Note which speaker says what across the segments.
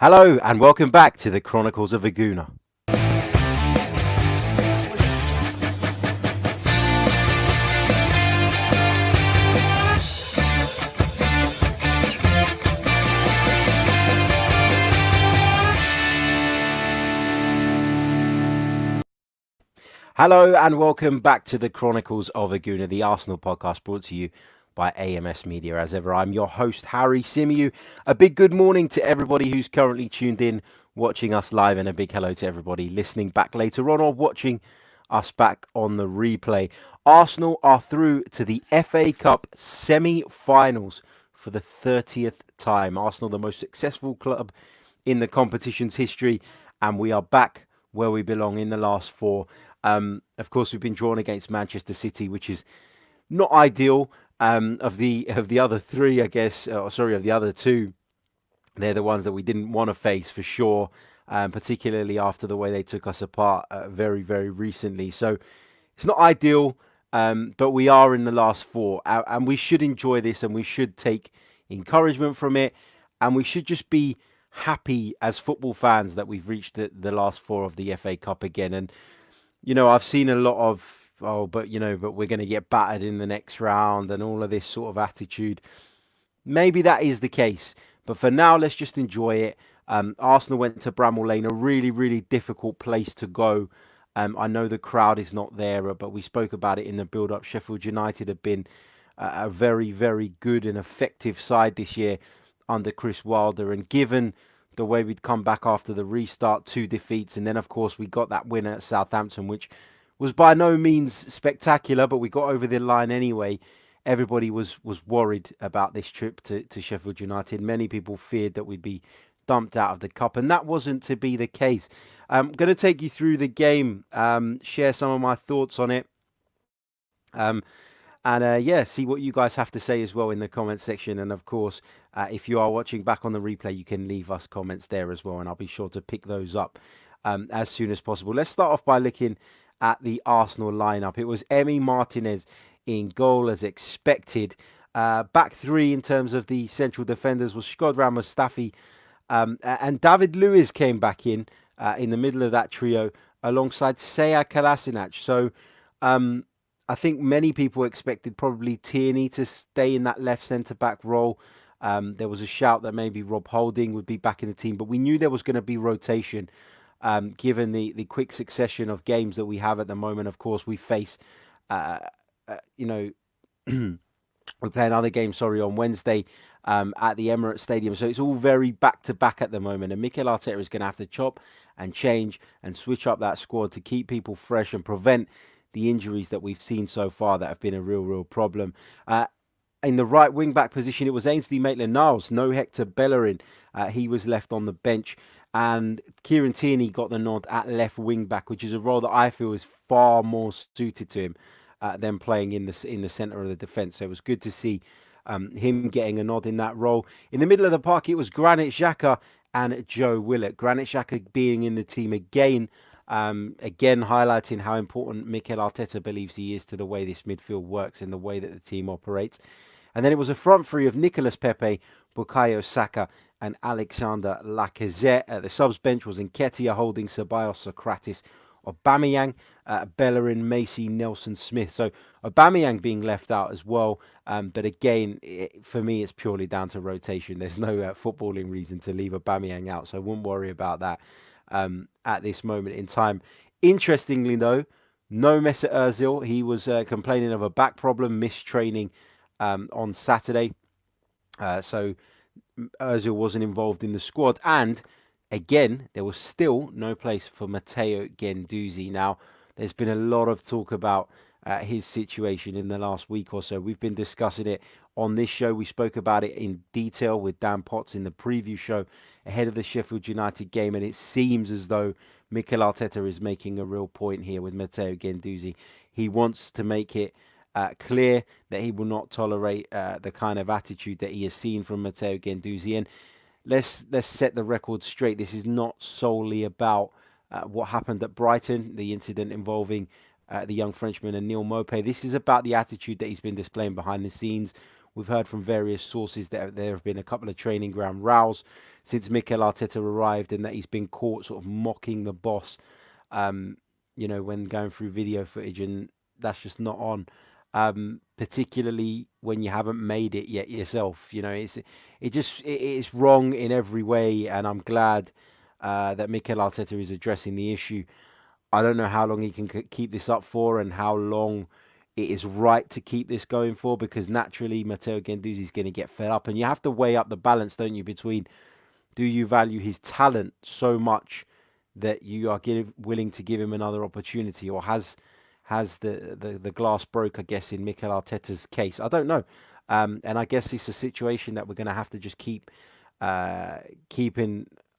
Speaker 1: Hello and welcome back to the Chronicles of a Gooner. Hello and welcome back to the Chronicles of a Gooner, the Arsenal podcast brought to you by AMS Media. As ever, I'm your host, Harry Symeou. A big good morning to everybody who's currently tuned in, watching us live, and a big hello to everybody listening back later on or watching us back on the replay. Arsenal are through to the FA Cup semi-finals for the 30th time. Arsenal, the most successful club in the competition's history, and we are back where we belong in the last four. Of course, we've been drawn against Manchester City, which is not ideal. Of the other three, I guess, of the other two, they're the ones that we didn't want to face for sure, particularly after the way they took us apart very, very recently. So it's not ideal, but we are in the last four, and we should enjoy this, and we should take encouragement from it, and we should just be happy as football fans that we've reached the last four of the FA Cup again. And I've seen a lot of, but we're going to get battered in the next round and all of this sort of attitude. Maybe that is the case, but for now, let's just enjoy it. Arsenal went to Bramall Lane, a really, really difficult place to go. I know the crowd is not there, but we spoke about it in the build-up. Sheffield United have been a very, very good and effective side this year under Chris Wilder, and given the way we'd come back after the restart, 2 defeats, and then of course we got that winner at Southampton, which was by no means spectacular, but we got over the line anyway. Everybody was worried about this trip to Sheffield United. Many people feared that we'd be dumped out of the cup, and that wasn't to be the case. I'm going to take you through the game, share some of my thoughts on it, and see what you guys have to say as well in the comments section. And of course, if you are watching back on the replay, you can leave us comments there as well, and I'll be sure to pick those up as soon as possible. Let's start off by looking at the Arsenal lineup. It was Emi Martinez in goal as expected. Back three in terms of the central defenders was Shkodran Mustafi, and David Luiz came back in the middle of that trio alongside Seya Kolasinac. So I think many people expected probably Tierney to stay in that left centre-back role. There was a shout that maybe Rob Holding would be back in the team, but we knew there was going to be rotation given the quick succession of games that we have at the moment. Of course, we face, we play another game, on Wednesday at the Emirates Stadium. So it's all very back-to-back at the moment. And Mikel Arteta is going to have to chop and change and switch up that squad to keep people fresh and prevent the injuries that we've seen so far that have been a real problem. In the right wing-back position, it was Ainsley Maitland-Niles, no Hector Bellerin. He was left on the bench. And Kieran Tierney got the nod at left wing-back, which is a role that I feel is far more suited to him than playing in the centre of the defence. So it was good to see him getting a nod in that role. In the middle of the park, it was Granit Xhaka and Joe Willock. Granit Xhaka being in the team again, again highlighting how important Mikel Arteta believes he is to the way this midfield works and the way that the team operates. And then it was a front three of Nicolas Pepe, Bukayo Saka and Alexander Lacazette. The subs bench was Nketiah, Holding, Ceballos, Socrates, Aubameyang, Bellerin, Macy, Nelson, Smith. So Aubameyang being left out as well. But again, for me, it's purely down to rotation. There's no footballing reason to leave Aubameyang out, so I wouldn't worry about that at this moment in time. Interestingly, though, no Mesut Ozil. He was complaining of a back problem, missed training on Saturday. So Ozil wasn't involved in the squad. And again, there was still no place for Matteo Guendouzi. Now, there's been a lot of talk about his situation in the last week or so. We've been discussing it on this show. We spoke about it in detail with Dan Potts in the preview show ahead of the Sheffield United game, and it seems as though Mikel Arteta is making a real point here with Matteo Guendouzi. He wants to make it clear that he will not tolerate the kind of attitude that he has seen from Matteo Guendouzi. And let's set the record straight. This is not solely about what happened at Brighton, the incident involving the young Frenchman and Neil Maupay. This is about the attitude that he's been displaying behind the scenes We've heard from various sources that there have been a couple of training ground rows since Mikel Arteta arrived, and that he's been caught sort of mocking the boss, um, when going through video footage, and that's just not on. Particularly when you haven't made it yet yourself. It's wrong in every way, and I'm glad that Mikel Arteta is addressing the issue. I don't know how long he can keep this up for, and how long it is right to keep this going for, because naturally Matteo Guendouzi is going to get fed up, and you have to weigh up the balance, don't you, between, do you value his talent so much that you are willing to give him another opportunity, or has the glass broke, I guess, in Mikel Arteta's case? I don't know. And I guess it's a situation that we're going to have to just keeping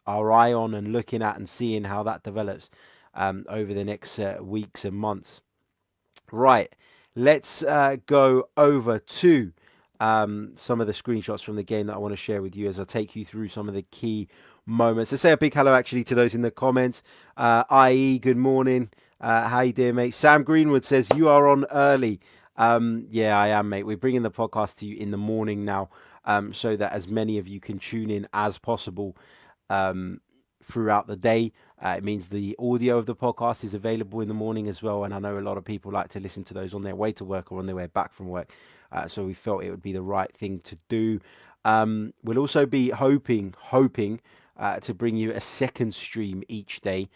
Speaker 1: our eye on and looking at and seeing how that develops over the next weeks and months. Right, let's go over to some of the screenshots from the game that I want to share with you as I take you through some of the key moments. Let's say a big hello actually to those in the comments. IE, good morning. How you doing, mate? Sam Greenwood says, you are on early. Yeah, I am, mate. We're bringing the podcast to you in the morning now, so that as many of you can tune in as possible throughout the day. It means the audio of the podcast is available in the morning as well, and I know a lot of people like to listen to those on their way to work or on their way back from work, so we felt it would be the right thing to do. We'll also be hoping to bring you a second stream each day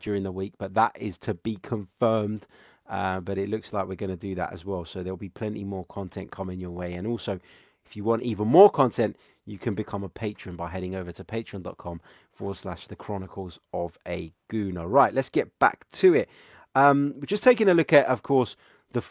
Speaker 1: during the week, but that is to be confirmed. But it looks like we're going to do that as well, so there'll be plenty more content coming your way. And also, if you want even more content, you can become a patron by heading over to patreon.com/the Chronicles of a Gooner. Right, let's get back to it. We're just taking a look at, of course,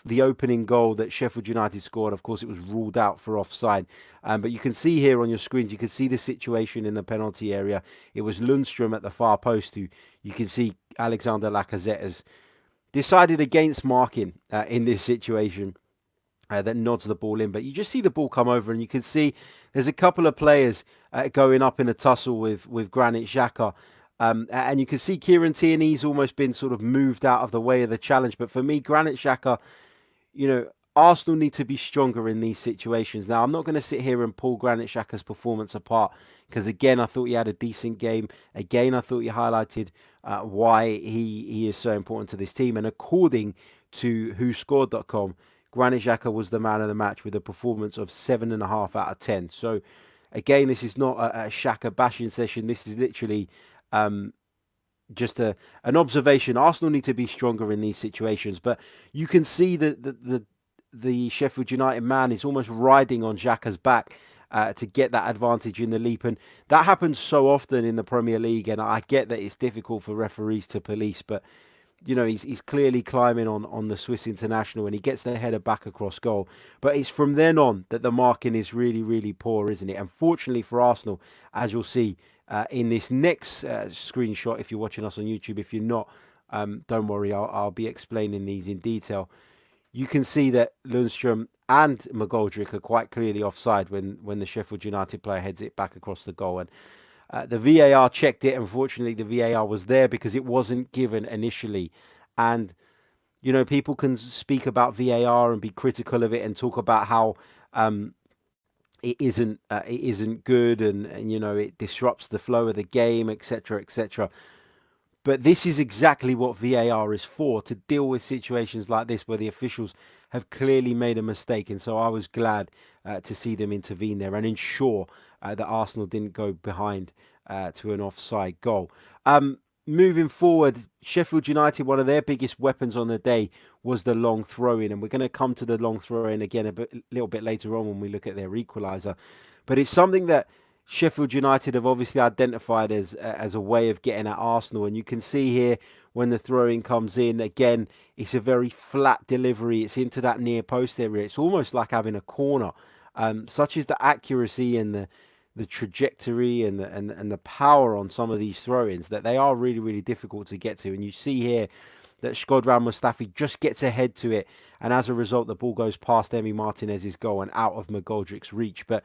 Speaker 1: the opening goal that Sheffield United scored. Of course, it was ruled out for offside. But you can see here on your screens, you can see the situation in the penalty area. It was Lundstrom at the far post who, you can see Alexander Lacazette has decided against marking in this situation. That nods the ball in, but you just see the ball come over, and you can see there's a couple of players going up in a tussle with Granit Xhaka, and you can see Kieran Tierney's almost been sort of moved out of the way of the challenge. But for me, Granit Xhaka, Arsenal need to be stronger in these situations. Now, I'm not going to sit here and pull Granit Xhaka's performance apart, because again, I thought he had a decent game. Again, I thought he highlighted why he is so important to this team. And according to WhoScored.com, Granit Xhaka was the man of the match with a performance of 7.5 out of 10. So, again, this is not a Xhaka bashing session. This is literally just an observation. Arsenal need to be stronger in these situations. But you can see that the Sheffield United man is almost riding on Xhaka's back to get that advantage in the leap. And that happens so often in the Premier League. And I get that it's difficult for referees to police, but he's clearly climbing on the Swiss international, and he gets the header back across goal. But it's from then on that the marking is really, really poor, isn't it? Unfortunately for Arsenal, as you'll see in this next screenshot, if you're watching us on YouTube. If you're not, don't worry, I'll be explaining these in detail. You can see that Lundstrom and McGoldrick are quite clearly offside when the Sheffield United player heads it back across the goal. And the VAR checked it. Unfortunately, the VAR was there because it wasn't given initially. And, people can speak about VAR and be critical of it and talk about how it isn't good and it disrupts the flow of the game, etc., etc. But this is exactly what VAR is for, to deal with situations like this where the officials have clearly made a mistake. And so I was glad to see them intervene there and ensure that Arsenal didn't go behind to an offside goal. Moving forward, Sheffield United, one of their biggest weapons on the day was the long throw-in. And we're going to come to the long throw-in again a little bit later on when we look at their equaliser. But it's something that Sheffield United have obviously identified as a way of getting at Arsenal. And you can see here when the throw-in comes in, again, it's a very flat delivery. It's into that near post area. It's almost like having a corner. Such is the accuracy and the trajectory and the power on some of these throw-ins that they are really, really difficult to get to. And you see here that Shkodran Mustafi just gets ahead to it. And as a result, the ball goes past Emi Martinez's goal and out of McGoldrick's reach. But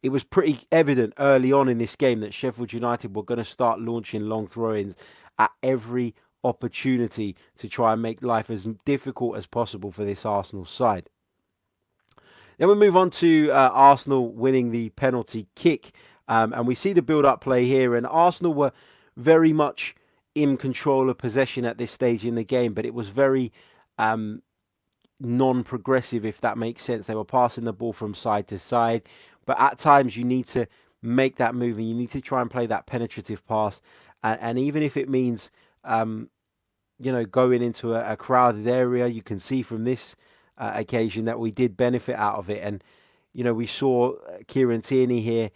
Speaker 1: it was pretty evident early on in this game that Sheffield United were going to start launching long throw-ins at every opportunity to try and make life as difficult as possible for this Arsenal side. Then we move on to Arsenal winning the penalty kick. And we see the build-up play here. And Arsenal were very much in control of possession at this stage in the game. But it was very non-progressive, if that makes sense. They were passing the ball from side to side. But at times you need to make that move and you need to try and play that penetrative pass. And even if it means going into a crowded area, you can see from this occasion that we did benefit out of it. And, we saw Kieran Tierney here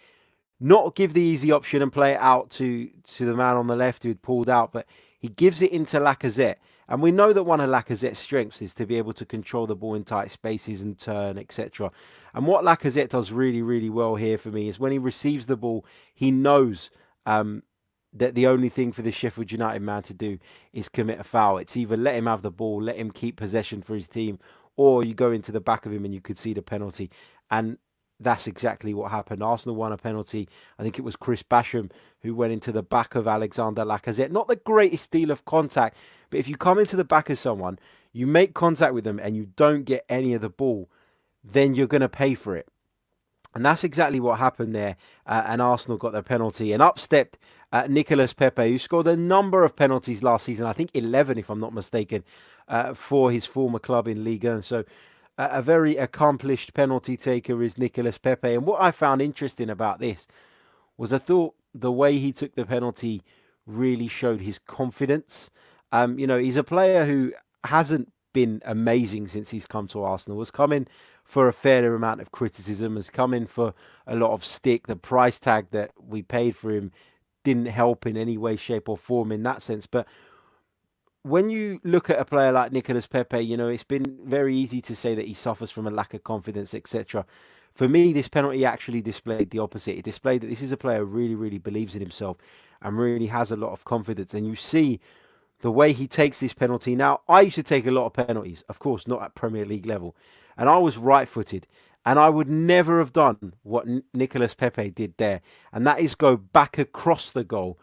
Speaker 1: not give the easy option and play it out to the man on the left who had pulled out, but he gives it into Lacazette. And we know that one of Lacazette's strengths is to be able to control the ball in tight spaces and turn, etc. And what Lacazette does really, really well here for me is when he receives the ball, he knows that the only thing for the Sheffield United man to do is commit a foul. It's either let him have the ball, let him keep possession for his team, or you go into the back of him and you could see the penalty. And that's exactly what happened. Arsenal won a penalty. I think it was Chris Basham who went into the back of Alexander Lacazette. Not the greatest deal of contact, but if you come into the back of someone, you make contact with them and you don't get any of the ball, then you're going to pay for it. And that's exactly what happened there. And Arsenal got their penalty. And up stepped Nicolas Pepe, who scored a number of penalties last season. I think 11, if I'm not mistaken, for his former club in Liga. And so a very accomplished penalty taker is Nicolas Pepe. And what I found interesting about this was I thought the way he took the penalty really showed his confidence. He's a player who hasn't been amazing since he's come to Arsenal. Was coming for a fair amount of criticism, has come in for a lot of stick. The price tag that we paid for him didn't help in any way, shape or form in that sense. But when you look at a player like Nicolas Pepe, it's been very easy to say that he suffers from a lack of confidence, etc. For me, this penalty actually displayed the opposite. It displayed that this is a player who really, really believes in himself and really has a lot of confidence. And you see the way he takes this penalty. Now, I used to take a lot of penalties, of course, not at Premier League level. And I was right-footed. And I would never have done what Nicolas Pepe did there. And that is go back across the goal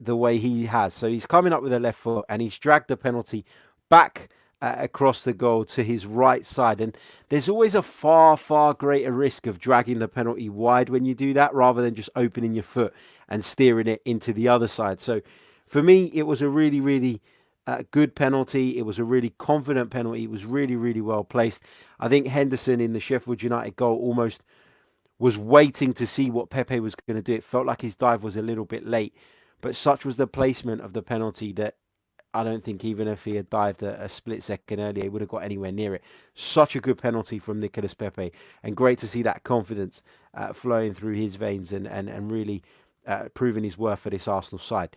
Speaker 1: the way he has. So he's coming up with a left foot and he's dragged the penalty back across the goal to his right side. And there's always a far, far greater risk of dragging the penalty wide when you do that rather than just opening your foot and steering it into the other side. So for me, it was a really, really good penalty. It was a really confident penalty. It was really, really well placed. I think Henderson in the Sheffield United goal almost was waiting to see what Pepe was going to do. It felt like his dive was a little bit late, but such was the placement of the penalty that I don't think even if he had dived a split second earlier, he would have got anywhere near it. Such a good penalty from Nicolas Pepe, and great to see that confidence flowing through his veins and really proving his worth for this Arsenal side.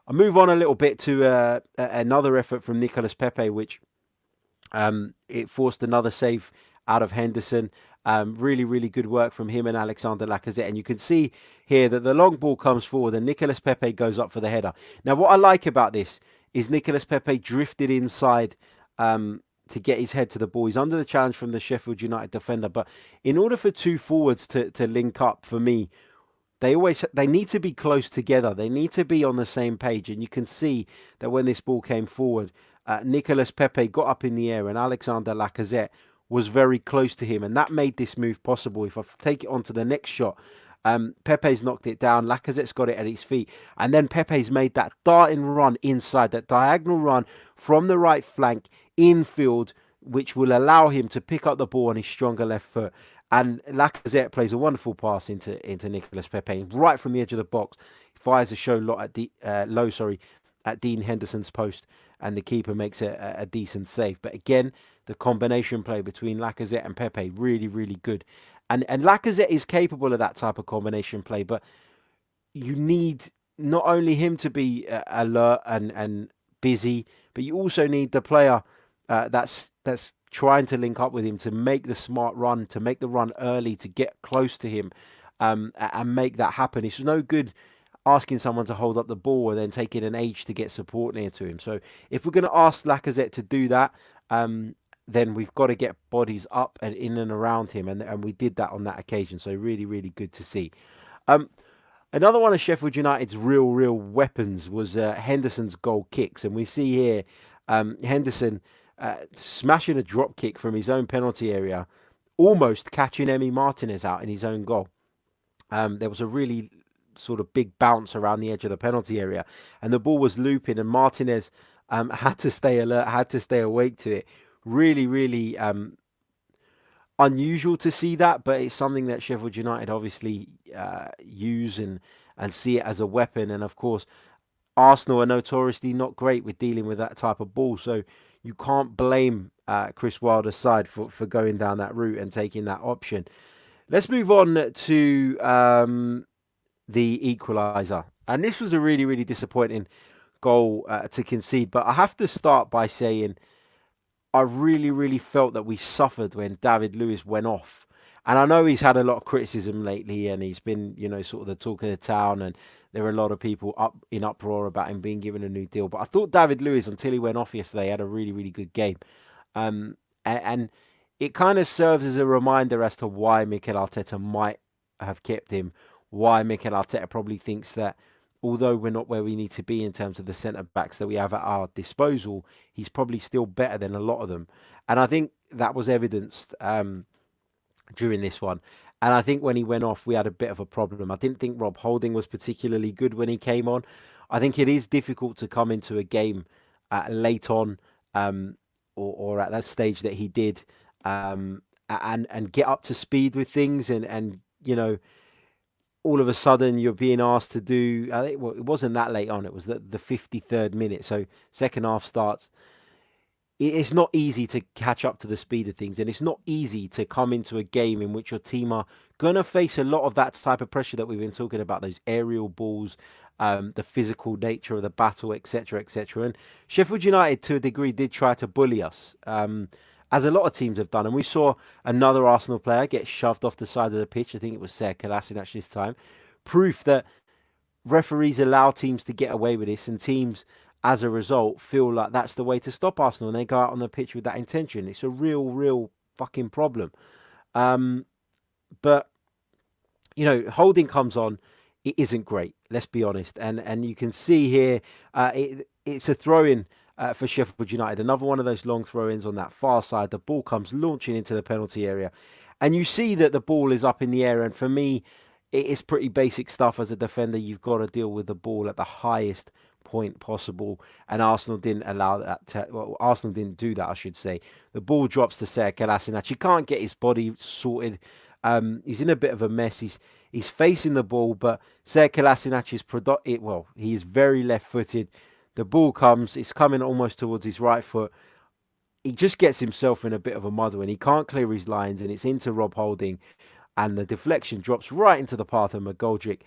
Speaker 1: I'll move on a little bit to another effort from Nicolas Pepe, which it forced another save out of Henderson. Really, really good work from him and Alexander Lacazette. And you can see here that the long ball comes forward and Nicolas Pepe goes up for the header. Now, what I like about this is Nicolas Pepe drifted inside to get his head to the ball. He's under the challenge from the Sheffield United defender. But in order for two forwards to link up, for me, they need to be close together. They need to be on the same page. And you can see that when this ball came forward, Nicolas Pepe got up in the air and Alexander Lacazette was very close to him. And that made this move possible. If I take it on to the next shot, Pepe's knocked it down. Lacazette's got it at his feet. And then Pepe's made that darting run inside, that diagonal run from the right flank infield, which will allow him to pick up the ball on his stronger left foot. And Lacazette plays a wonderful pass into Nicolas Pepe right from the edge of the box. Fires a show lot at Dean Henderson's post, and the keeper makes a decent save. But again, the combination play between Lacazette and Pepe really, really good. And Lacazette is capable of that type of combination play, but you need not only him to be alert and busy, but you also need the player that's trying to link up with him to make the smart run, to make the run early, to get close to him and make that happen. It's no good asking someone to hold up the ball and then taking an age to get support near to him. So if we're going to ask Lacazette to do that, then we've got to get bodies up and in and around him. And we did that on that occasion. So really, really good to see. Another one of Sheffield United's real weapons was Henderson's goal kicks. And we see here Henderson smashing a drop kick from his own penalty area almost catching Emi Martinez out in his own goal. There was a really sort of big bounce around the edge of the penalty area, and the ball was looping, and Martinez had to stay alert, had to stay awake to it. Really, really unusual to see that, but it's something that Sheffield United obviously use and see it as a weapon. And of course, Arsenal are notoriously not great with dealing with that type of ball, so you can't blame Chris Wilder's side for going down that route and taking that option. Let's move on to the equaliser. And this was a really, really disappointing goal to concede. But I have to start by saying I really, really felt that we suffered when David Luiz went off. And I know he's had a lot of criticism lately, and he's been, sort of the talk of the town, and there are a lot of people up in uproar about him being given a new deal. But I thought David Luiz, until he went off yesterday, had a really, really good game. And it kind of serves as a reminder as to why Mikel Arteta might have kept him, why Mikel Arteta probably thinks that although we're not where we need to be in terms of the centre backs that we have at our disposal, he's probably still better than a lot of them. And I think that was evidenced during this one. And I think when he went off, we had a bit of a problem. I didn't think Rob Holding was particularly good when he came on. I think it is difficult to come into a game late on, or at that stage that he did, and get up to speed with things, and all of a sudden you're being asked to do. I think, well, it wasn't that late on. It was the 53rd minute. So second half starts. It's not easy to catch up to the speed of things, and it's not easy to come into a game in which your team are going to face a lot of that type of pressure that we've been talking about, those aerial balls, the physical nature of the battle, etc., etc. And Sheffield United, to a degree, did try to bully us, as a lot of teams have done. And we saw another Arsenal player get shoved off the side of the pitch. I think it was Ser Kolasinac this time. Proof that referees allow teams to get away with this, and teams, as a result, feel like that's the way to stop Arsenal, and they go out on the pitch with that intention. It's a real, real fucking problem. But Holding comes on. It isn't great. Let's be honest, and you can see here it's a throw-in for Sheffield United. Another one of those long throw-ins on that far side. The ball comes launching into the penalty area, and you see that the ball is up in the air. And for me, it is pretty basic stuff as a defender. You've got to deal with the ball at the highest point possible, and Arsenal didn't allow that. Arsenal didn't do that, I should say. The ball drops to Ser Kolasinac. He can't get his body sorted. He's in a bit of a mess. He's facing the ball, but Ser Kolasinac is he is very left-footed. The ball comes, it's coming almost towards his right foot. He just gets himself in a bit of a muddle, and he can't clear his lines, and it's into Rob Holding, and the deflection drops right into the path of McGoldrick,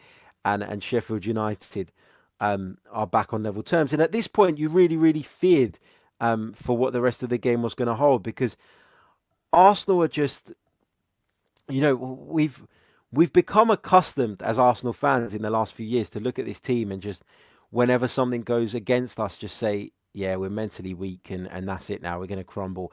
Speaker 1: and Sheffield United are back on level terms. And at this point, you really, really feared for what the rest of the game was going to hold, because Arsenal are just, we've become accustomed as Arsenal fans in the last few years to look at this team and just, whenever something goes against us, just say, yeah, we're mentally weak, and that's it now, we're going to crumble.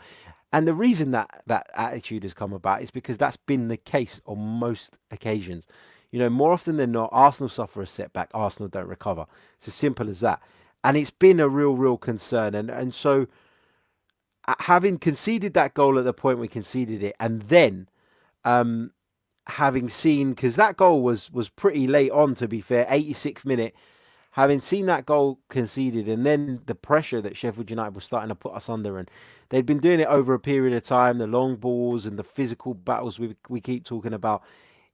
Speaker 1: And the reason that attitude has come about is because that's been the case on most occasions. More often than not, Arsenal suffer a setback, Arsenal don't recover. It's as simple as that. And it's been a real, real concern. And so, having conceded that goal at the point we conceded it, and then having seen, because that goal was pretty late on, to be fair, 86th minute, having seen that goal conceded, and then the pressure that Sheffield United was starting to put us under, and they'd been doing it over a period of time, the long balls and the physical battles we keep talking about,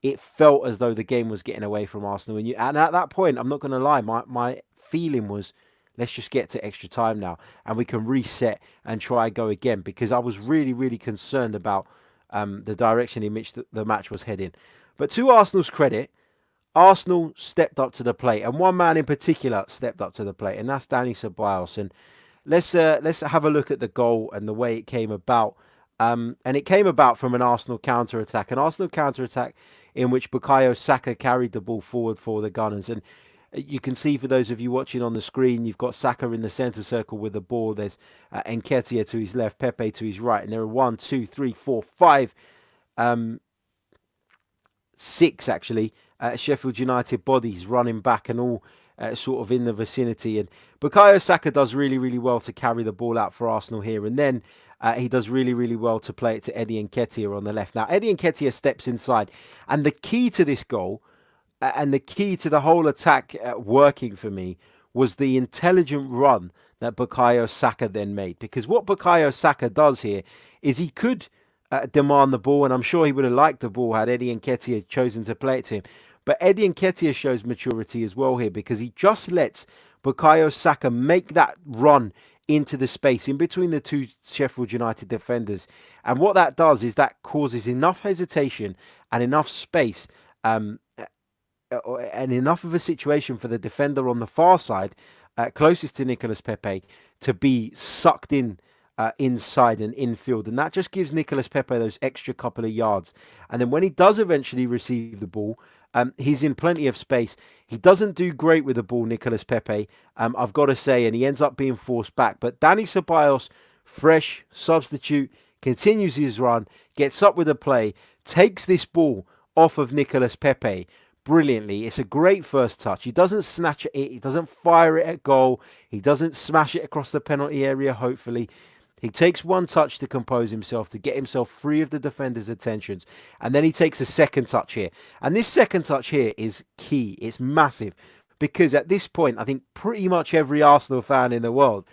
Speaker 1: it felt as though the game was getting away from Arsenal. And at that point, I'm not going to lie, my feeling was, let's just get to extra time now, and we can reset and try go again, because I was really, really concerned about the direction in which the match was heading. But to Arsenal's credit, Arsenal stepped up to the plate, and one man in particular stepped up to the plate, and that's Dani Ceballos. And let's have a look at the goal and the way it came about. And it came about from an Arsenal counter-attack in which Bukayo Saka carried the ball forward for the Gunners. And you can see, for those of you watching on the screen, you've got Saka in the centre circle with the ball. There's Nketiah to his left, Pepe to his right, and there are 1, 2, 3, 4, 5, 6 actually Sheffield United bodies running back, and all sort of in the vicinity. And Bukayo Saka does really, really well to carry the ball out for Arsenal here. And then he does really, really well to play it to Eddie Nketiah on the left. Now, Eddie Nketiah steps inside. And the key to this goal and the key to the whole attack working for me was the intelligent run that Bukayo Saka then made. Because what Bukayo Saka does here is he could demand the ball, and I'm sure he would have liked the ball had Eddie Nketiah chosen to play it to him. But Eddie Nketiah shows maturity as well here, because he just lets Bukayo Saka make that run into the space in between the two Sheffield United defenders. And what that does is that causes enough hesitation and enough space and enough of a situation for the defender on the far side, closest to Nicolas Pepe, to be sucked in inside and infield. And that just gives Nicolas Pepe those extra couple of yards. And then when he does eventually receive the ball, he's in plenty of space. He doesn't do great with the ball, Nicolas Pepe, I've got to say, and he ends up being forced back. But Dani Ceballos, fresh substitute, continues his run, gets up with a play, takes this ball off of Nicolas Pepe brilliantly. It's a great first touch. He doesn't snatch it, he doesn't fire it at goal, he doesn't smash it across the penalty area, hopefully. He takes one touch to compose himself, to get himself free of the defender's attentions. And then he takes a second touch here. And this second touch here is key. It's massive. Because at this point, I think pretty much every Arsenal fan in the world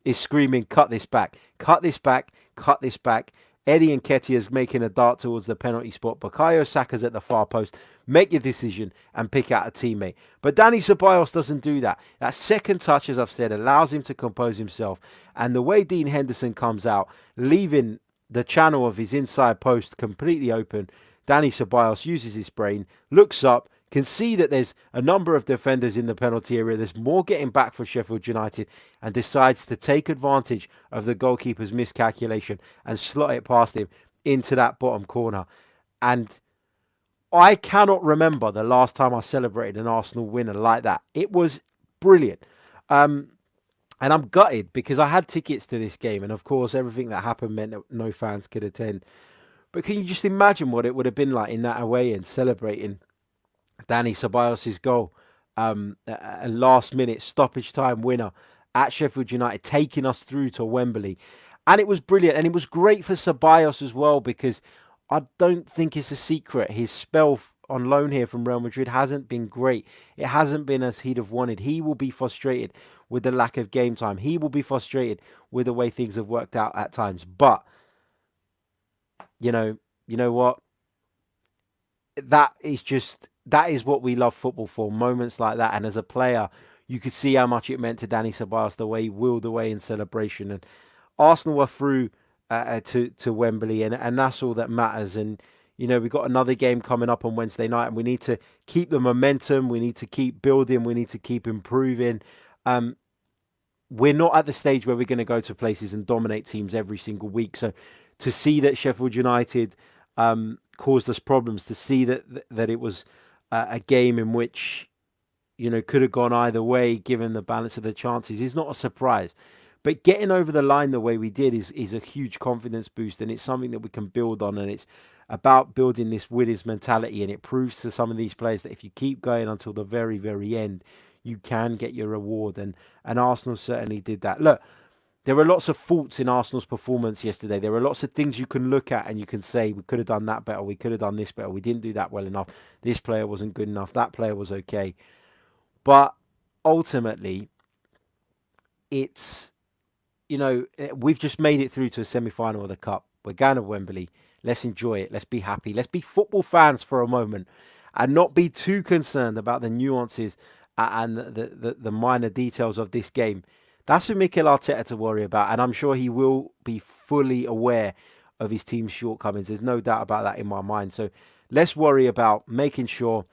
Speaker 1: is screaming, cut this back, cut this back, cut this back. Eddie Nketiah is making a dart towards the penalty spot. Bukayo Saka's at the far post. Make your decision and pick out a teammate. But Dani Ceballos doesn't do that. That second touch, as I've said, allows him to compose himself. And the way Dean Henderson comes out, leaving the channel of his inside post completely open, Dani Ceballos uses his brain, looks up, can see that there's a number of defenders in the penalty area. There's more getting back for Sheffield United, and decides to take advantage of the goalkeeper's miscalculation and slot it past him into that bottom corner. And I cannot remember the last time I celebrated an Arsenal winner like that. It was brilliant. And I'm gutted because I had tickets to this game. And of course, everything that happened meant that no fans could attend. But can you just imagine what it would have been like in that away end, celebrating Dani Ceballos' goal, a last-minute stoppage time winner at Sheffield United, taking us through to Wembley. And it was brilliant. And it was great for Ceballos as well, because I don't think it's a secret. His spell on loan here from Real Madrid hasn't been great. It hasn't been as he'd have wanted. He will be frustrated with the lack of game time. He will be frustrated with the way things have worked out at times. But, you know what? That is what we love football for, moments like that. And as a player, you could see how much it meant to Dani Ceballos, the way he wheeled away in celebration. And Arsenal were through to Wembley, and that's all that matters. And, we've got another game coming up on Wednesday night, and we need to keep the momentum. We need to keep building. We need to keep improving. We're not at the stage where we're going to go to places and dominate teams every single week. So to see that Sheffield United caused us problems, to see that it was a game in which, could have gone either way given the balance of the chances, is not a surprise. But getting over the line the way we did is a huge confidence boost, and it's something that we can build on, and it's about building this winners mentality, and it proves to some of these players that if you keep going until the very, very end, you can get your reward, and Arsenal certainly did that. Look, there were lots of faults in Arsenal's performance yesterday. There are lots of things you can look at and you can say, we could have done that better, we could have done this better, we didn't do that well enough, this player wasn't good enough, that player was okay. But ultimately, it's, we've just made it through to a semi-final of the Cup. We're going to Wembley. Let's enjoy it. Let's be happy. Let's be football fans for a moment and not be too concerned about the nuances and the minor details of this game. That's for Mikel Arteta to worry about, and I'm sure he will be fully aware of his team's shortcomings. There's no doubt about that in my mind. So let's worry about making sure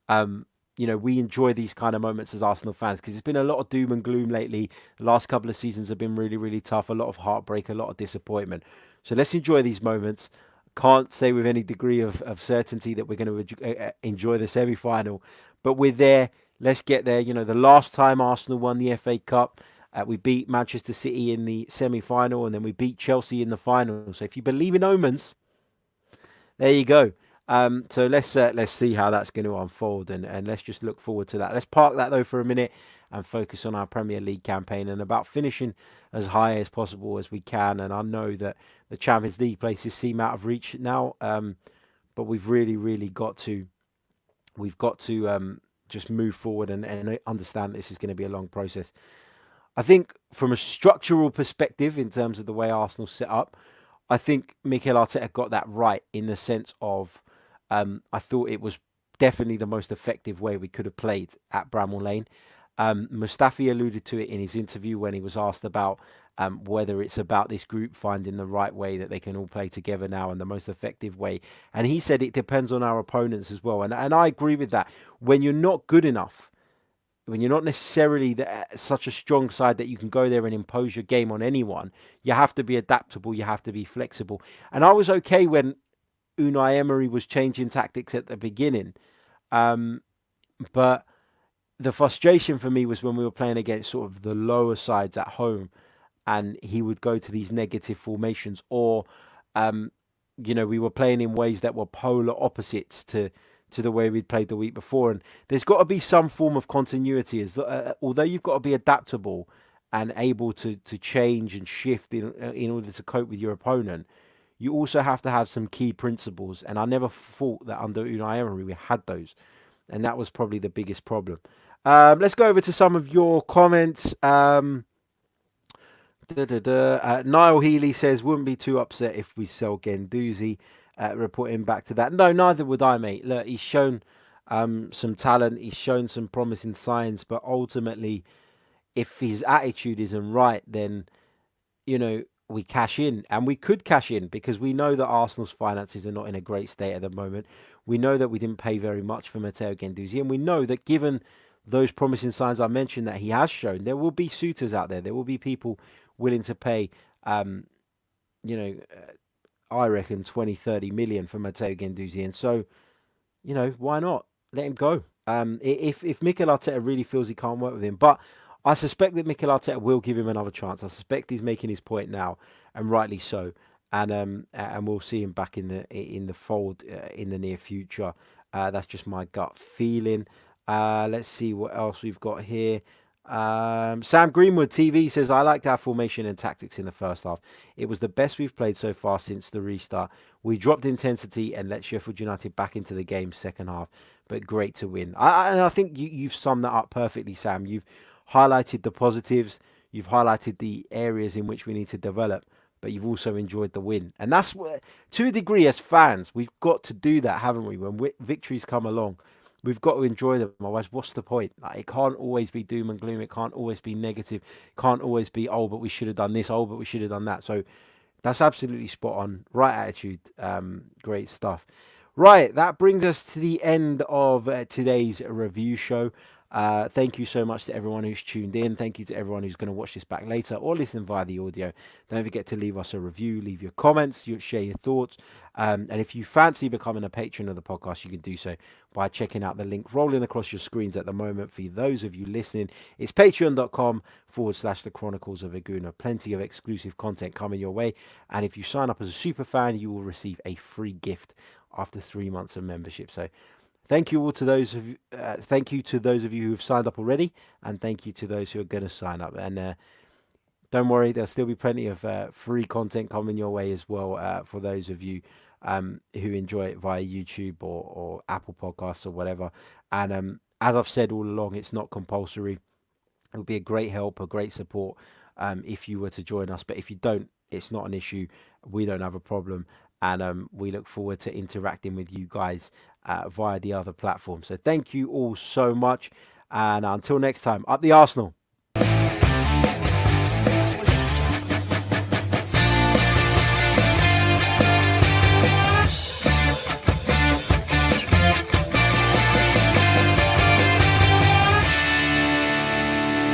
Speaker 1: we enjoy these kind of moments as Arsenal fans, because it's been a lot of doom and gloom lately. The last couple of seasons have been really, really tough, a lot of heartbreak, a lot of disappointment. So let's enjoy these moments. Can't say with any degree of certainty that we're going to enjoy the semi-final, but we're there. Let's get there. The last time Arsenal won the FA Cup, we beat Manchester City in the semi-final, and then we beat Chelsea in the final. So if you believe in omens, there you go. So let's see how that's going to unfold, and let's just look forward to that. Let's park that though for a minute and focus on our Premier League campaign and about finishing as high as possible as we can. And I know that the Champions League places seem out of reach now, but we've really got to just move forward and understand this is going to be a long process. I think from a structural perspective, in terms of the way Arsenal set up, I think Mikel Arteta got that right in the sense of I thought it was definitely the most effective way we could have played at Bramall Lane. Mustafi alluded to it in his interview when he was asked about whether it's about this group finding the right way that they can all play together now and the most effective way. And he said it depends on our opponents as well. And I agree with that. When you're not good enough, when you're not necessarily such a strong side that you can go there and impose your game on anyone, you have to be adaptable, you have to be flexible. And I was okay when Unai Emery was changing tactics at the beginning. Um, but the frustration for me was when we were playing against sort of the lower sides at home and he would go to these negative formations or um, we were playing in ways that were polar opposites to the way we'd played the week before. And there's got to be some form of continuity. As although you've got to be adaptable and able to change and shift in order to cope with your opponent, you also have to have some key principles. And I never thought that under Unai Emery we had those, and that was probably the biggest problem. Let's go over to some of your comments. Niall Healy says, wouldn't be too upset if we sell Gendouzi. Reporting back to that. No, neither would I, mate. Look, he's shown some talent. He's shown some promising signs. But ultimately, if his attitude isn't right, then, we cash in. And we could cash in because we know that Arsenal's finances are not in a great state at the moment. We know that we didn't pay very much for Matteo Gendouzi. And we know that given those promising signs I mentioned that he has shown, there will be suitors out there. There will be people willing to pay, you know, I reckon 20, 30 million for Matteo Guendouzi. And so, why not? Let him go. If Mikel Arteta really feels he can't work with him. But I suspect that Mikel Arteta will give him another chance. I suspect he's making his point now, and rightly so. And we'll see him back in the fold in the near future. That's just my gut feeling. Let's see what else we've got here. Sam Greenwood TV says, I liked our formation and tactics in the first half. It was the best we've played so far since the restart. We dropped intensity and let Sheffield United back into the game second half, but great to win. And I think you've summed that up perfectly, Sam. You've highlighted the positives. You've highlighted the areas in which we need to develop, but you've also enjoyed the win. And that's what, to a degree, as fans, we've got to do that, haven't we? When victories come along, we've got to enjoy them. Otherwise, what's the point? Like, it can't always be doom and gloom. It can't always be negative. It can't always be, oh, but we should have done this. Oh, but we should have done that. So that's absolutely spot on. Right attitude. Great stuff. Right, that brings us to the end of today's review show. Thank you so much to everyone who's tuned in. Thank you to everyone who's going to watch this back later or listen via the audio. Don't forget to leave us a review, leave your comments, share your thoughts. And if you fancy becoming a patron of the podcast, you can do so by checking out the link rolling across your screens at the moment. For those of you listening, it's patreon.com/the Chronicles of a Gooner. Plenty of exclusive content coming your way. And if you sign up as a super fan, you will receive a free gift after 3 months of membership. So thank you all to those of you. Thank you to those of you who have signed up already, and thank you to those who are going to sign up. And don't worry, there'll still be plenty of free content coming your way as well for those of you who enjoy it via YouTube or Apple Podcasts or whatever. And as I've said all along, it's not compulsory. It would be a great help, a great support if you were to join us. But if you don't, it's not an issue. We don't have a problem. And we look forward to interacting with you guys via the other platforms. So thank you all so much. And until next time, up the Arsenal.